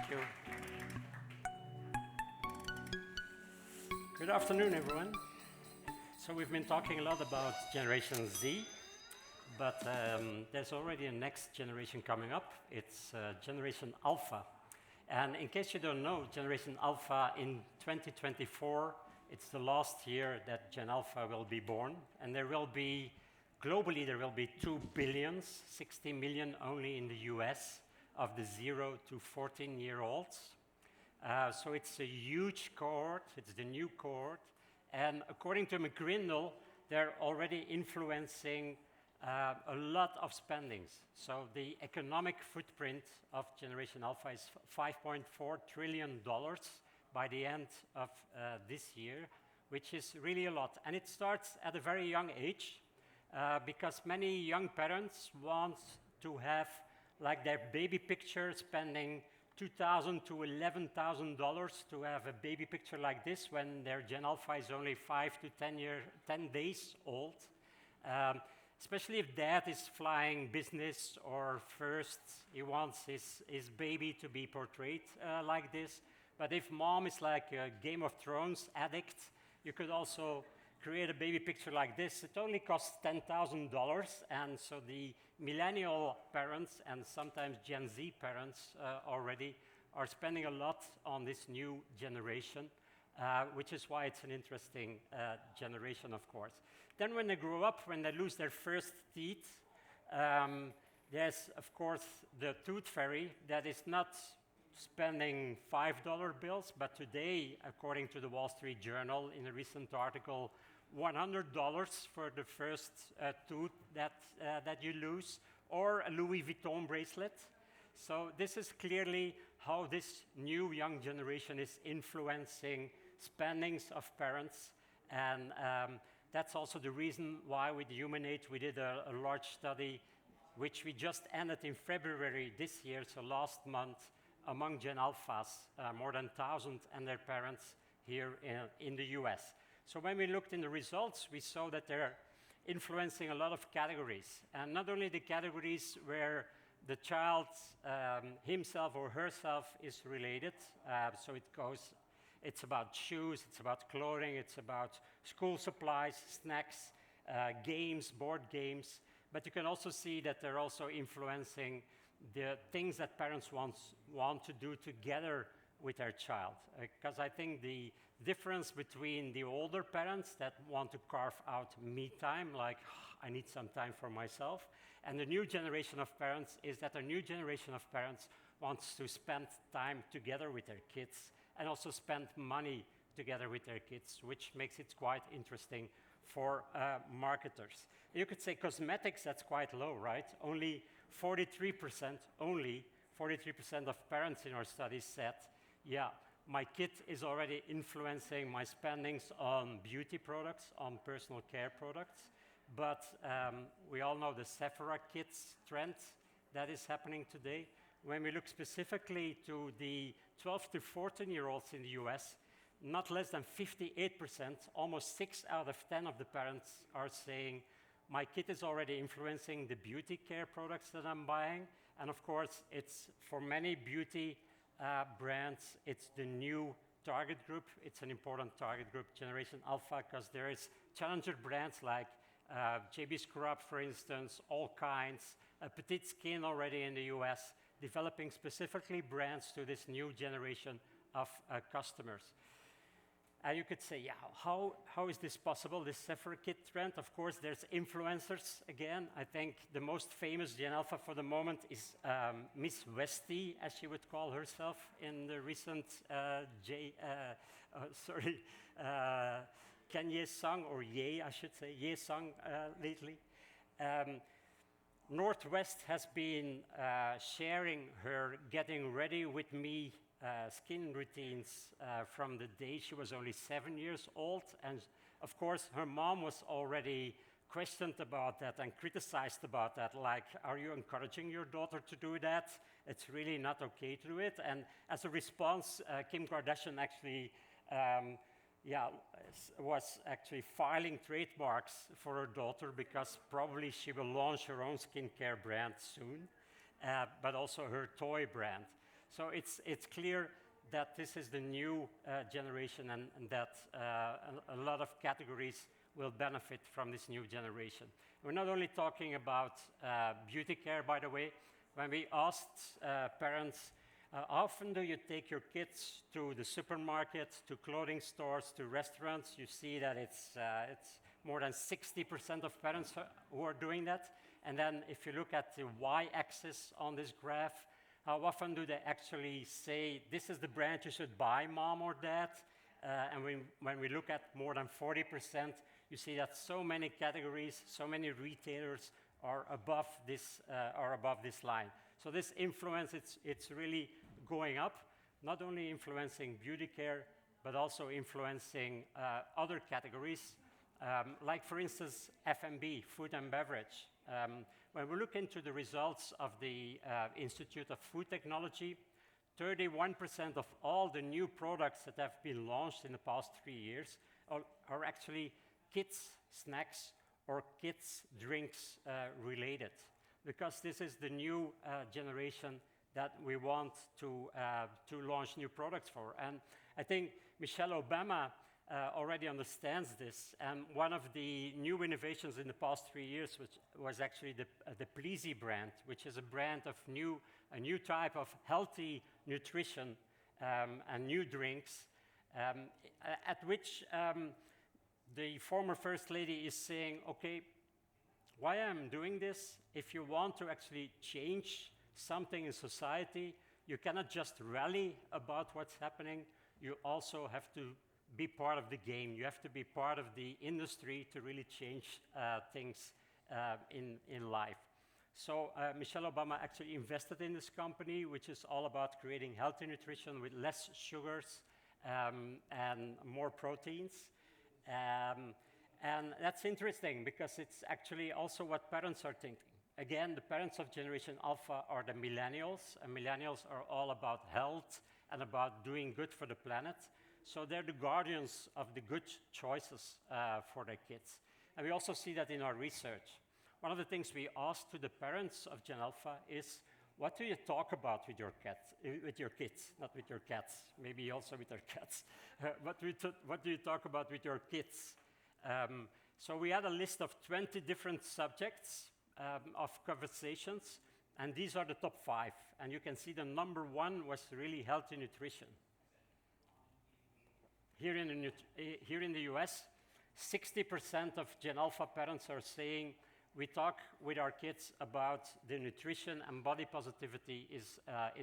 Thank you. Good afternoon, everyone. So we've been talking a lot about Generation Z, but there's already a next generation coming up. It's Generation Alpha. And in case you don't know, Generation Alpha in 2024, it's the last year that Gen Alpha will be born. And globally, there will be 2 billion, 60 million only in the US, of the 0 to 14-year-olds. So it's a huge cohort, it's the new cohort. And according to McGrindle, they're already influencing a lot of spendings. So the economic footprint of Generation Alpha is $5.4 trillion by the end of this year, which is really a lot. And it starts at a very young age because many young parents want to have like their baby picture spending $2,000 to $11,000 to have a baby picture like this when their Gen Alpha is only 5 to 10 days old. Especially if dad is flying business or first, he wants his baby to be portrayed like this. But if mom is like a Game of Thrones addict, you could also create a baby picture like this. It only costs $10,000, and so the millennial parents and sometimes Gen Z parents already are spending a lot on this new generation, which is why it's an interesting generation, of course. Then when they grow up, when they lose their first teeth, there's, of course, the tooth fairy that is not spending $5 bills, but today, according to the Wall Street Journal, in a recent article, $100 for the first tooth that you lose, or a Louis Vuitton bracelet. So this is clearly how this new young generation is influencing spendings of parents, and that's also the reason why with Human Age we did a large study, which we just ended in February this year, so last month, among Gen Alphas, more than 1,000 and their parents here in the US. So when we looked in the results, we saw that they're influencing a lot of categories. And not only the categories where the child himself or herself is related, so it's about shoes, it's about clothing, it's about school supplies, snacks, games, board games. But you can also see that they're also influencing the things that parents want to do together with their child. Because I think the difference between the older parents that want to carve out me time, like I need some time for myself, and the new generation of parents is that a new generation of parents wants to spend time together with their kids and also spend money together with their kids, which makes it quite interesting for marketers. You could say cosmetics, that's quite low, right? Only 43% of parents in our study said, yeah, my kid is already influencing my spendings on beauty products, on personal care products. But we all know the Sephora Kids trend that is happening today. When we look specifically to the 12 to 14-year-olds in the US, not less than 58%, almost 6 out of 10 of the parents are saying, my kid is already influencing the beauty care products that I'm buying. And of course, it's for many beauty brands, it's the new target group. It's an important target group, Generation Alpha, because there is challenger brands like JB Scrub, for instance, All Kinds, Petite Skin already in the US, developing specifically brands to this new generation of customers. And you could say, yeah, how is this possible, this Sephora Kid trend? Of course, there's influencers again. I think the most famous Gen Alpha for the moment is Miss Westie, as she would call herself in the recent Kanye song, or Ye, I should say, Ye song lately. Northwest has been sharing her getting ready with me skin routines from the day she was only 7 years old. And of course, her mom was already questioned about that and criticized about that, like, are you encouraging your daughter to do that? It's really not okay to do it. And as a response, Kim Kardashian actually was actually filing trademarks for her daughter because probably she will launch her own skincare brand soon, but also her toy brand. So it's clear that this is the new generation and that a lot of categories will benefit from this new generation. We're not only talking about beauty care, by the way. When we asked parents, how often do you take your kids to the supermarket, to clothing stores, to restaurants? You see that it's more than 60% of parents who are doing that. And then if you look at the y-axis on this graph, how often do they actually say, this is the brand you should buy, mom or dad? And when we look at more than 40%, you see that so many categories, so many retailers are above this line. So this influence, it's really going up, not only influencing beauty care, but also influencing other categories, like for instance, F&B, food and beverage. When we look into the results of the Institute of Food Technology, 31% of all the new products that have been launched in the past 3 years are actually kids' snacks or kids' drinks related, because this is the new generation that we want to launch new products for. And I think Michelle Obama already understands this. And one of the new innovations in the past 3 years was actually the Pleasy brand, which is a brand of a new type of healthy nutrition and new drinks, at which the former First Lady is saying, okay, why I'm doing this? If you want to actually change something in society, you cannot just rally about what's happening. You also have to be part of the game. You have to be part of the industry to really change things in life. So Michelle Obama actually invested in this company, which is all about creating healthy nutrition with less sugars and more proteins. And that's interesting because it's actually also what parents are thinking. Again, the parents of Generation Alpha are the millennials, and millennials are all about health and about doing good for the planet. So they're the guardians of the good choices for their kids. And we also see that in our research. One of the things we asked to the parents of Gen Alpha is, what do you talk about with your kids, not with your cats, maybe also with your cats. What do you talk about with your kids? So we had a list of 20 different subjects of conversations, and these are the top 5. And you can see the number 1 was really healthy nutrition. Here in the US, 60% of Gen Alpha parents are saying we talk with our kids about the nutrition, and body positivity is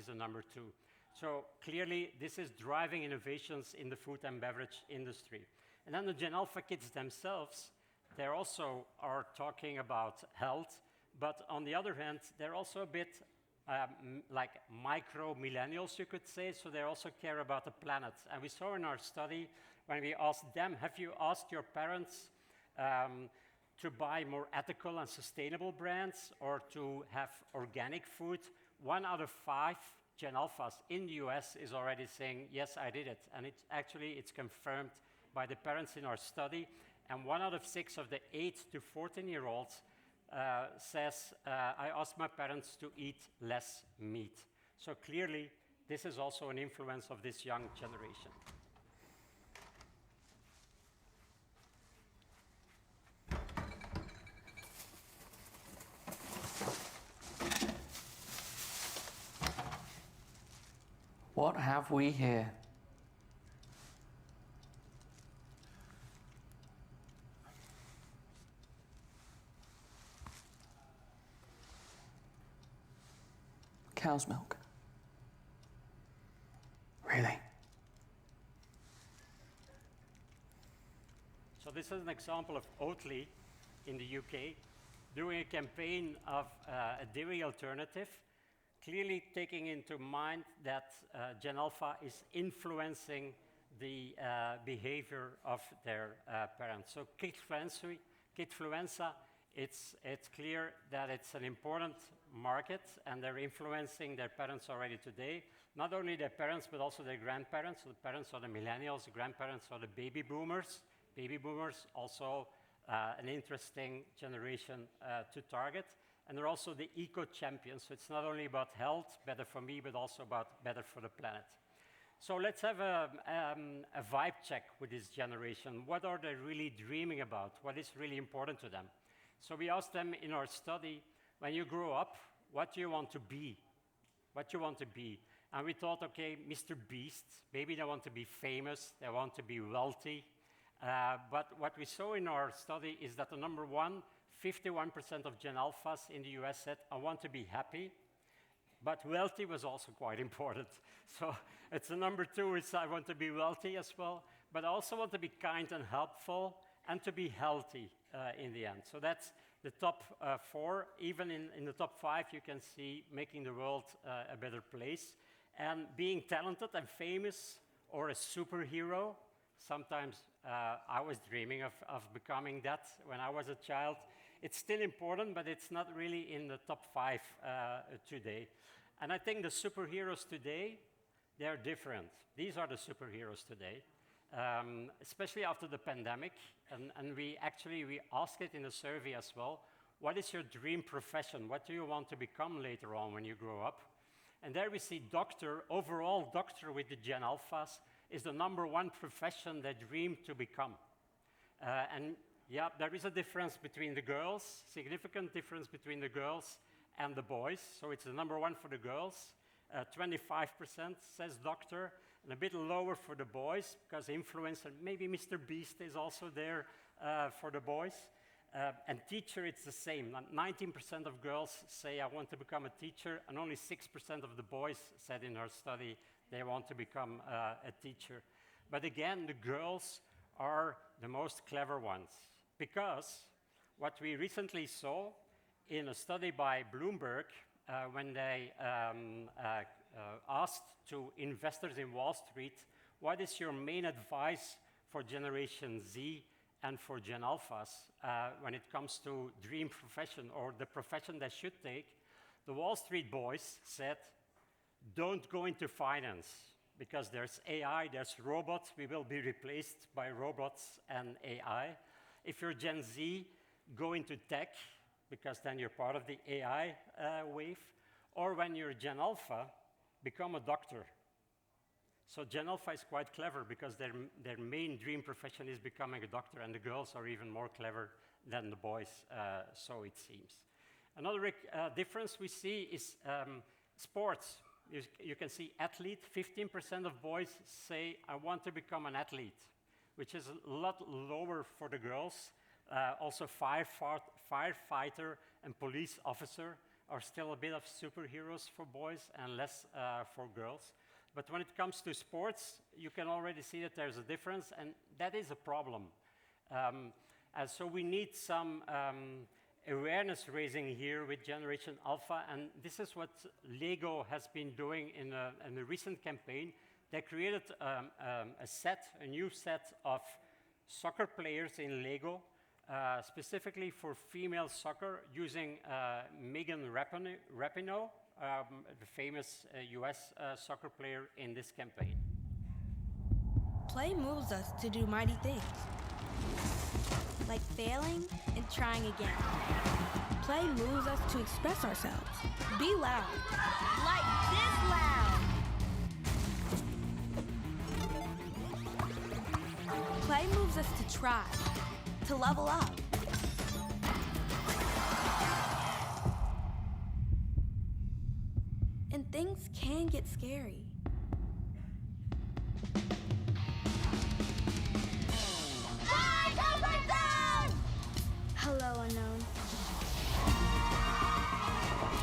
a number 2. So clearly, this is driving innovations in the food and beverage industry. And then the Gen Alpha kids themselves, they also are talking about health, but on the other hand, they're also a bit like micro-millennials, you could say, so they also care about the planet. And we saw in our study, when we asked them, have you asked your parents to buy more ethical and sustainable brands or to have organic food? 1 out of 5 Gen Alphas in the US is already saying, yes, I did it. And it's confirmed by the parents in our study. And 1 out of 6 of the 8 to 14-year-olds says, I asked my parents to eat less meat. So clearly, this is also an influence of this young generation. What have we here? Cow's milk. Really? So this is an example of Oatly in the UK doing a campaign of a dairy alternative, clearly taking into mind that Gen Alpha is influencing the behavior of their parents. So Kidfluenza, it's clear that it's an important market, and they're influencing their parents already today. Not only their parents, but also their grandparents. So the parents are the millennials, the grandparents are the baby boomers. Baby boomers also an interesting generation to target. and they're also the eco-champions. So it's not only about health, better for me, but also about better for the planet. So let's have a vibe check with this generation. What are they really dreaming about? What is really important to them? So we asked them in our study, when you grow up, what do you want to be? What do you want to be? And we thought, okay, Mr. Beast, maybe they want to be famous, they want to be wealthy. But what we saw in our study is that the number one, 51% of Gen Alphas in the US said, I want to be happy. But wealthy was also quite important. So it's the number two, is I want to be wealthy as well, but I also want to be kind and helpful and to be healthy in the end. So that's the top four. Even in the top five, you can see making the world a better place. And being talented and famous or a superhero. Sometimes I was dreaming of becoming that when I was a child. It's still important, but it's not really in the top five today. And I think the superheroes today, they're different. These are the superheroes today, especially after the pandemic. And we asked it in a survey as well. What is your dream profession? What do you want to become later on when you grow up? And there we see doctor, overall doctor with the Gen Alphas is the number one profession they dream to become. And yeah, there is a difference between the girls, significant difference between the girls and the boys. So it's the number one for the girls. 25% says doctor, and a bit lower for the boys, because influencer, maybe Mr. Beast is also there for the boys. And teacher, it's the same. 19% of girls say, I want to become a teacher, and only 6% of the boys said in our study they want to become a teacher. But again, the girls are the most clever ones, because what we recently saw in a study by Bloomberg, when they asked to investors in Wall Street, what is your main advice for Generation Z and for Gen Alphas when it comes to dream profession or the profession they should take? The Wall Street boys said, don't go into finance, because there's AI, there's robots, we will be replaced by robots and AI. If you're Gen Z, go into tech, because then you're part of the AI wave. Or when you're Gen Alpha, become a doctor. So Gen Alpha is quite clever, because their main dream profession is becoming a doctor, and the girls are even more clever than the boys, so it seems. Another difference we see is sports. You can see athlete, 15% of boys say, I want to become an athlete, which is a lot lower for the girls. Also firefighter and police officer are still a bit of superheroes for boys and less for girls. But when it comes to sports, you can already see that there's a difference, and that is a problem. And so we need some awareness raising here with Generation Alpha, and this is what Lego has been doing in a recent campaign. They created a new set of soccer players in Lego, specifically for female soccer, using Megan Rapinoe, the famous US soccer player in this campaign. Play moves us to do mighty things, like failing and trying again. Play moves us to express ourselves. Be loud. Like this loud. Play moves us to try, to level up. And things can get scary. Hello, unknown.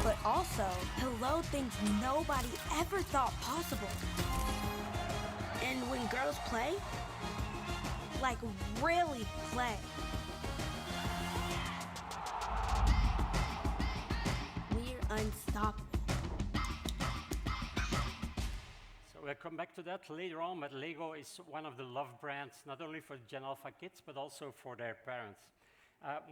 But also, hello, things nobody ever thought possible. And when girls play, like really play, we're unstoppable. So we'll come back to that later on, but Lego is one of the loved brands, not only for Gen Alpha kids, but also for their parents.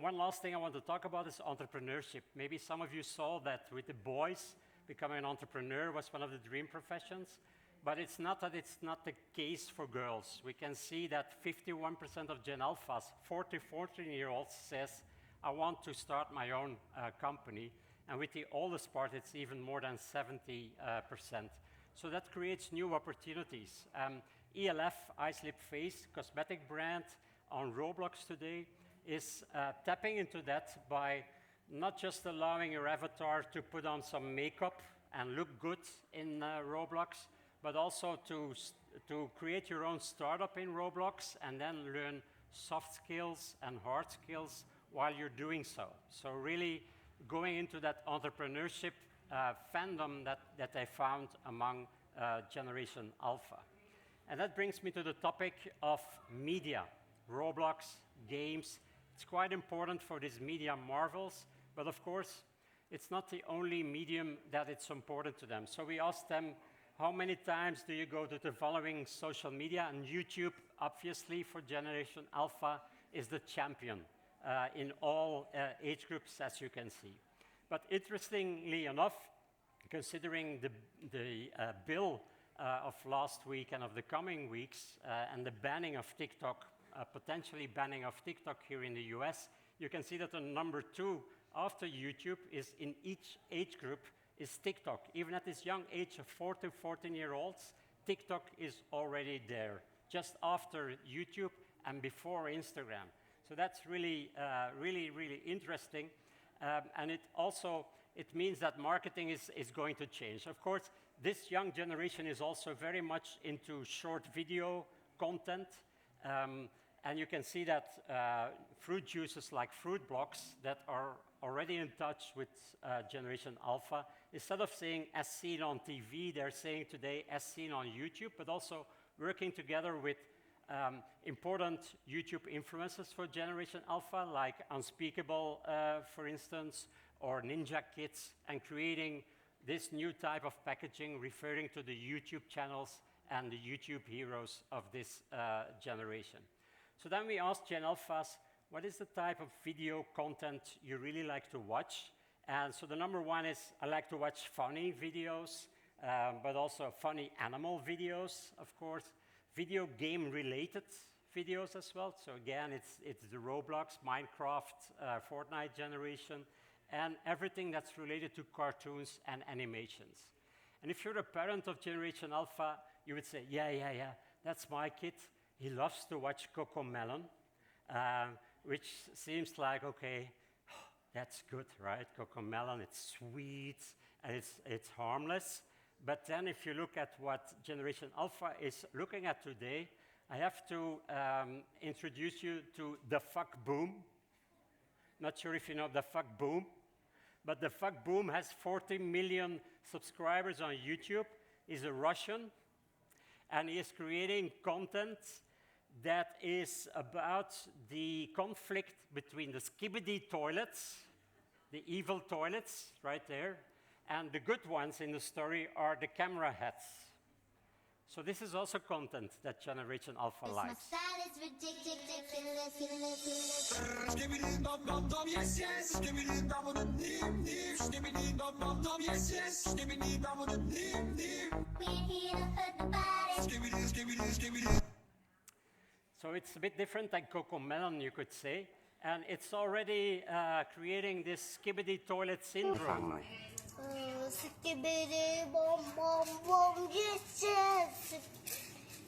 One last thing I want to talk about is entrepreneurship. Maybe some of you saw that with the boys, becoming an entrepreneur was one of the dream professions, but it's not that it's not the case for girls. We can see that 51% of Gen Alphas, 14-year-olds, says, I want to start my own company. And with the oldest part, it's even more than 70%. So that creates new opportunities. ELF, I Slip Face, cosmetic brand on Roblox today, is tapping into that by not just allowing your avatar to put on some makeup and look good in Roblox, but also to create your own startup in Roblox and then learn soft skills and hard skills while you're doing so. So really going into that entrepreneurship fandom that I found among Generation Alpha. And that brings me to the topic of media, Roblox, games. It's quite important for these media marvels, but of course, it's not the only medium that it's important to them. So we asked them, how many times do you go to the following social media? And YouTube, obviously, for Generation Alpha, is the champion in all age groups, as you can see. But interestingly enough, considering the bill of last week and of the coming weeks, and the banning of TikTok, potentially banning of TikTok here in the US, you can see that the number 2 after YouTube is in each age group is TikTok. Even at this young age of 4 to 14-year-olds, TikTok is already there, just after YouTube and before Instagram. So that's really, really interesting. And it means that marketing is going to change. Of course, this young generation is also very much into short video content. And you can see that fruit juices like Fruit Blocks that are already in touch with Generation Alpha, instead of saying as seen on TV, they're saying today as seen on YouTube, but also working together with important YouTube influencers for Generation Alpha, like Unspeakable, for instance, or Ninja Kids, and creating this new type of packaging referring to the YouTube channels and the YouTube heroes of this generation. So then we asked Gen Alphas, what is the type of video content you really like to watch? And so the number 1 is, I like to watch funny videos, but also funny animal videos, of course, video game related videos as well. So again, it's the Roblox, Minecraft, Fortnite generation, and everything that's related to cartoons and animations. And if you're a parent of Generation Alpha, you would say, yeah, that's my kid. He loves to watch Cocomelon, which seems like, okay, that's good, right? Cocomelon, it's sweet, and it's harmless. But then if you look at what Generation Alpha is looking at today, I have to introduce you to the Fuck Boom. Not sure if you know the Fuck Boom, but the Fuck Boom has 40 million subscribers on YouTube. He's a Russian, and he is creating content that is about the conflict between the skibidi toilets, the evil toilets right there, and the good ones in the story are the camera heads. So this is also content that Generation Alpha likes. So it's a bit different than Cocomelon, you could say, and it's already creating this skibidi toilet syndrome. Skibidi bom bom bom, yes yes.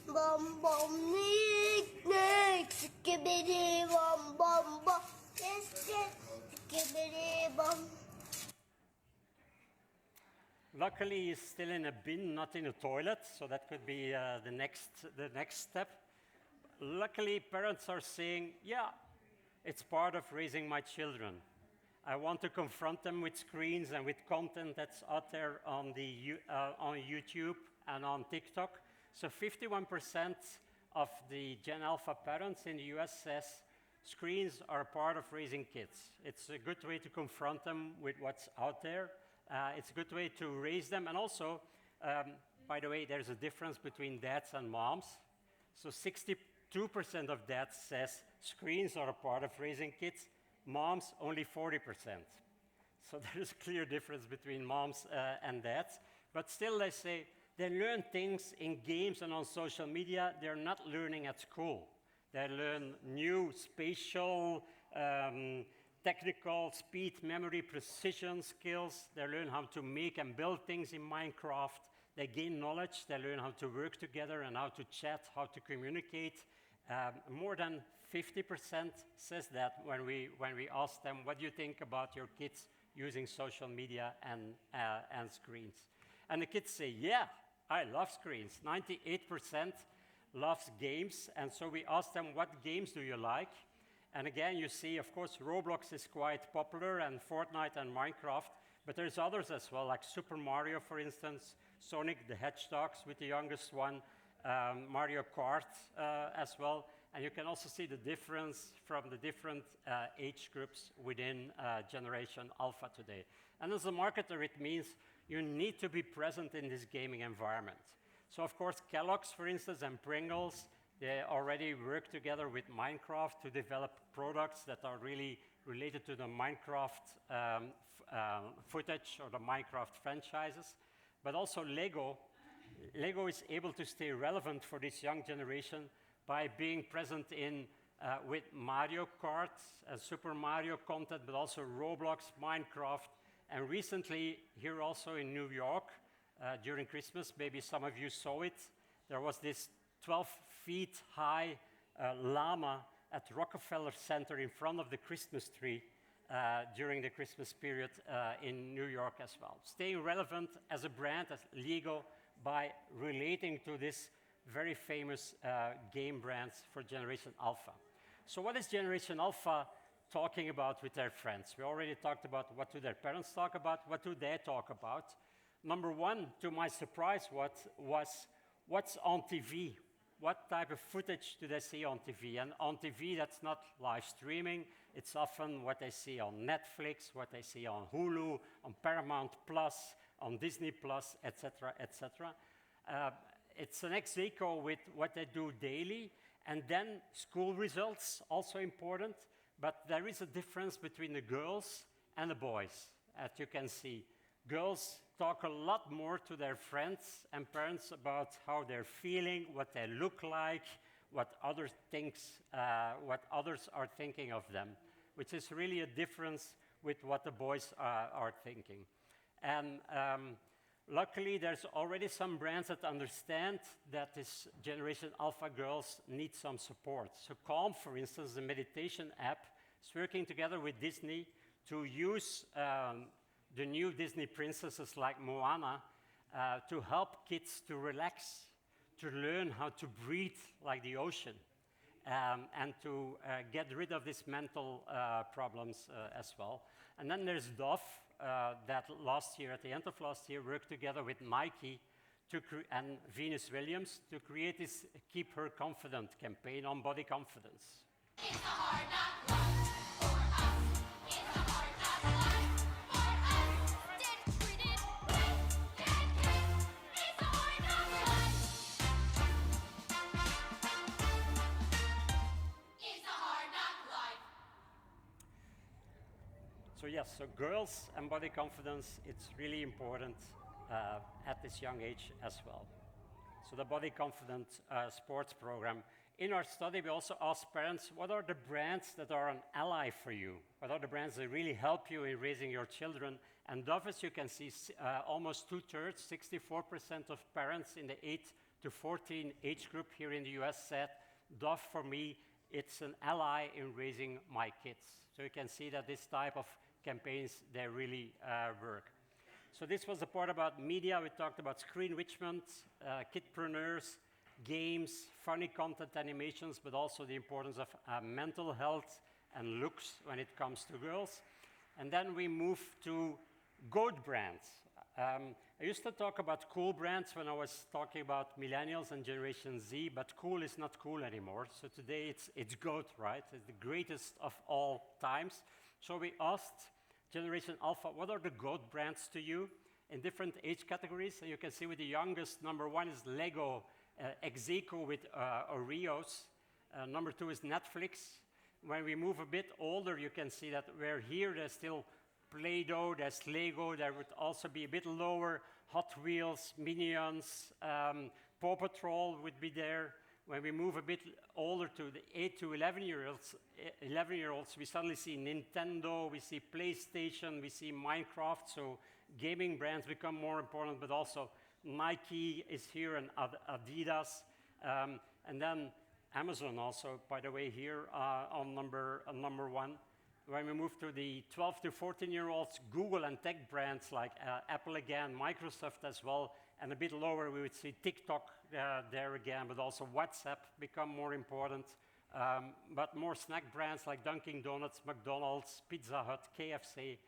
Bom bom nick nick. Skibidi bom bom bom, yes yes. Skibidi bom. Luckily, he's still in a bin, not in a toilet, so that could be the next step. Luckily, parents are saying, yeah, it's part of raising my children. I want to confront them with screens and with content that's out there on YouTube and on TikTok. So 51% of the Gen Alpha parents in the US says screens are a part of raising kids. It's a good way to confront them with what's out there. It's a good way to raise them. And also, by the way, there's a difference between dads and moms. So 62% of dads says screens are a part of raising kids. Moms, only 40%. So there's a clear difference between moms and dads. But still, they say they learn things in games and on social media they're not learning at school. They learn new spatial technical, speed, memory, precision skills. They learn how to make and build things in Minecraft. They gain knowledge. They learn how to work together and how to chat, how to communicate. More than 50% says that when we ask them, what do you think about your kids using social media and screens? And the kids say, yeah, I love screens. 98% loves games. And so we ask them, what games do you like? And again, you see, of course, Roblox is quite popular, and Fortnite and Minecraft, but there's others as well, like Super Mario, for instance, Sonic the Hedgehog with the youngest one, Mario Kart as well. And you can also see the difference from the different age groups within Generation Alpha today. And as a marketer, it means you need to be present in this gaming environment. So, of course, Kellogg's, for instance, and Pringles, they already work together with Minecraft to develop products that are really related to the Minecraft footage or the Minecraft franchises. But also Lego. Lego is able to stay relevant for this young generation by being present in with Mario Kart, Super Mario content, but also Roblox, Minecraft. And recently, here also in New York, during Christmas, maybe some of you saw it, there was this 12 feet high llama at Rockefeller Center in front of the Christmas tree during the Christmas period in New York as well. Staying relevant as a brand, as Lego, by relating to this very famous game brands for Generation Alpha. So what is Generation Alpha talking about with their friends? We already talked about what do their parents talk about, what do they talk about. Number one, to my surprise, what's on TV? What type of footage do they see on TV? And on TV, that's not live streaming. It's often what they see on Netflix, what they see on Hulu, on Paramount Plus, on Disney Plus, etc., etc. It's an ex aequo with what they do daily. And then school results, also important. But there is a difference between the girls and the boys, as you can see. Girls talk a lot more to their friends and parents about how they're feeling, what they look like, what others are thinking of them, which is really a difference with what the boys are thinking. And luckily, there's already some brands that understand that this Generation Alpha girls need some support. So Calm, for instance, the meditation app, is working together with Disney to use the new Disney princesses like Moana to help kids to relax, to learn how to breathe like the ocean, and to get rid of these mental problems as well. And then there's Dove that last year, at the end of last year, worked together with Nike and Venus Williams to create this Keep Her Confident campaign on body confidence. It's a hard knock life for us. It's a hard knock life for us. Dead-gritted, dead-grit. It's a hard knock life. It's a hard knock life. So yes, so girls and body confidence, it's really important at this young age as well. So the Body Confident Sports Program. In our study, we also asked parents, what are the brands that are an ally for you? What are the brands that really help you in raising your children? And Dove, as you can see, almost 2/3, 64% of parents in the 8 to 14 age group here in the US said, Dove, for me, it's an ally in raising my kids. So you can see that this type of campaigns, they really work. So this was the part about media. We talked about screen enrichment, kidpreneurs, games, funny content animations, but also the importance of mental health and looks when it comes to girls. And then we move to GOAT brands. I used to talk about cool brands when I was talking about millennials and Generation Z, but cool is not cool anymore. So today it's GOAT, right? It's the greatest of all times. So we asked Generation Alpha, what are the GOAT brands to you in different age categories? And you can see with the youngest, number one is Lego, ex aequo with Oreos. Number two is Netflix. When we move a bit older, you can see that where here there's still Play-Doh, there's Lego, there would also be a bit lower, Hot Wheels, Minions, Paw Patrol would be there, when we move a bit older to the 8 to 11-year-olds, we suddenly see Nintendo, we see PlayStation, we see Minecraft. So gaming brands become more important, but also Nike is here and Adidas. And then Amazon also, by the way, here on number one. When we move to the 12 to 14-year-olds, Google and tech brands like Apple again, Microsoft as well, and a bit lower we would see TikTok there again, but also WhatsApp become more important. But more snack brands like Dunkin' Donuts, McDonald's, Pizza Hut, KFC,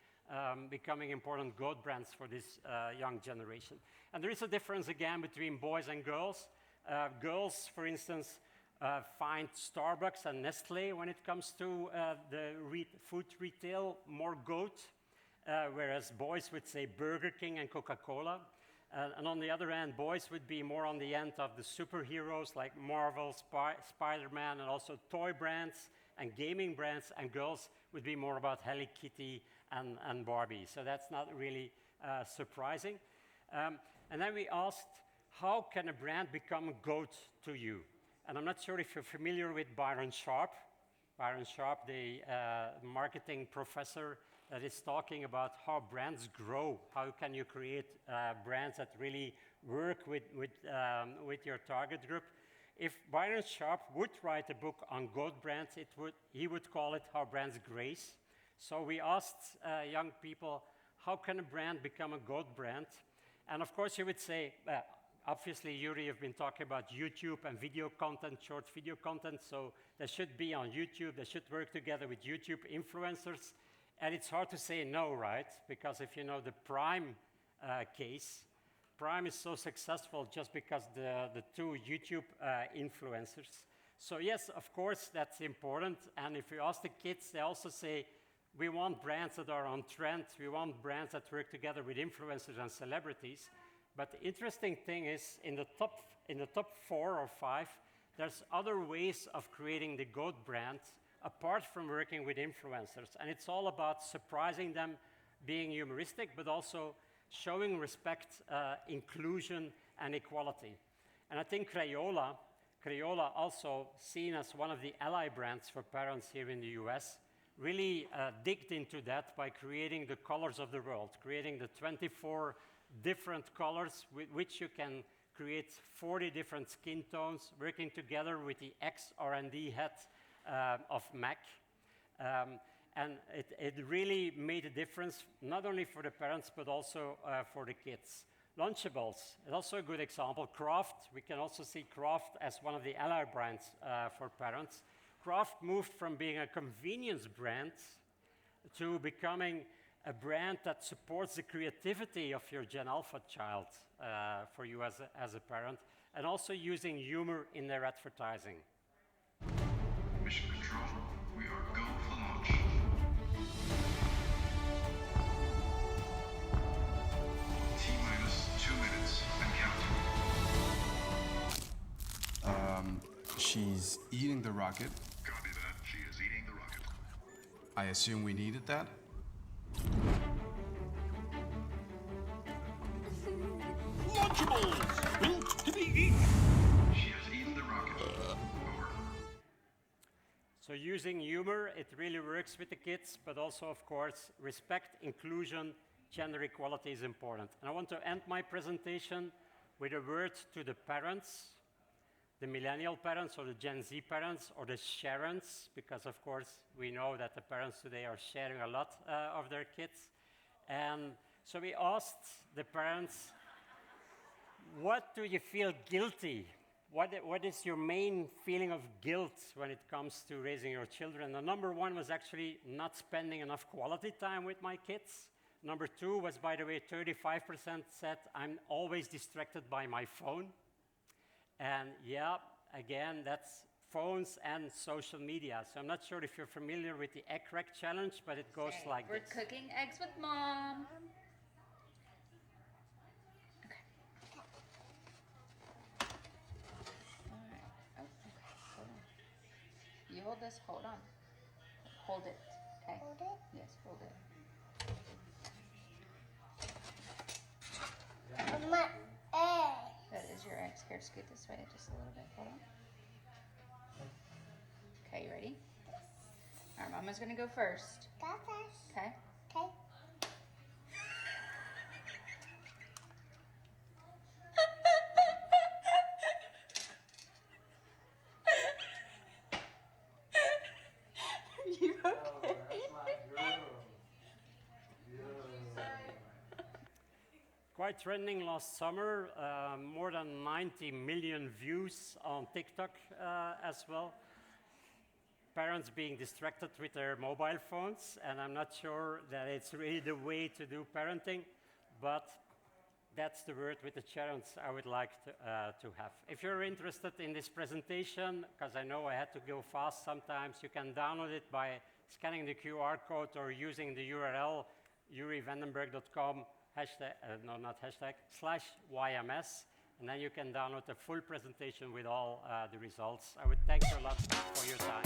becoming important goat brands for this young generation. And there is a difference again between boys and girls. Girls, for instance, find Starbucks and Nestle when it comes to the food retail more goat, whereas boys would say Burger King and Coca-Cola. And on the other hand, boys would be more on the end of the superheroes like Marvel, Spider-Man, and also toy brands and gaming brands, and girls would be more about Hello Kitty and Barbie. So that's not really surprising. And then we asked, how can a brand become a goat to you? And I'm not sure if you're familiar with Byron Sharp. Byron Sharp, the marketing professor that is talking about how brands grow. How can you create brands that really work with your target group? If Byron Sharp would write a book on goat brands, he would call it How Brands Grace. So we asked young people, how can a brand become a goat brand? And of course, you would say, obviously, Joeri, you've been talking about YouTube and video content, short video content, so they should be on YouTube. They should work together with YouTube influencers. And it's hard to say no, right? Because if you know the Prime case, Prime is so successful just because the two YouTube influencers. So yes, of course, that's important. And if you ask the kids, they also say, we want brands that are on trend. We want brands that work together with influencers and celebrities. But the interesting thing is, in the top 4 or 5, there's other ways of creating the GOAT brand apart from working with influencers. And it's all about surprising them, being humoristic, but also showing respect, inclusion, and equality. And I think Crayola, also seen as one of the ally brands for parents here in the US, really digged into that by creating the colors of the world, creating the 24 different colors with which you can create 40 different skin tones, working together with the ex-R&D head of Mac. And it really made a difference, not only for the parents, but also for the kids. Lunchables is also a good example. Kraft, we can also see Kraft as one of the ally brands for parents. Kraft moved from being a convenience brand to becoming a brand that supports the creativity of your Gen Alpha child for you as a parent, and also using humor in their advertising. Mission Control, we are go for launch. T-minus 2 minutes and counting. She's eating the rocket. Copy that. She is eating the rocket. I assume we needed that? Lunchables! Built to be eaten! She has eaten the rocket. Over. So using humor, it really works with the kids, but also, of course, respect, inclusion, gender equality is important. And I want to end my presentation with a word to the parents, the millennial parents or the Gen Z parents or the Sharons, because of course we know that the parents today are sharing a lot of their kids. And so we asked the parents, what do you feel guilty? What is your main feeling of guilt when it comes to raising your children? And number 1 was actually not spending enough quality time with my kids. Number 2 was, by the way, 35% said, I'm always distracted by my phone. And yeah, again, that's phones and social media. So I'm not sure if you're familiar with the egg rack challenge, but it goes like We're this. cooking eggs with Mom. Okay. All right. Oh, okay. Hold on. You hold this. Hold on. Hold it. Okay. Hold it? Yes, hold it. Mama, egg. That is your eggs. Here, scoot this way just a little bit. Hold on. Okay, you ready? All right, Mama's gonna go first. Go first. Okay. Okay. You okay? Quite trending last summer, more than 90 million views on TikTok as well. Parents being distracted with their mobile phones, and I'm not sure that it's really the way to do parenting, but that's the word with the challenge I would like to have. If you're interested in this presentation, because I know I had to go fast sometimes, you can download it by scanning the QR code or using the URL joerivandenbergh.com /YMS, and then you can download the full presentation with all the results. I would thank you a lot for your time.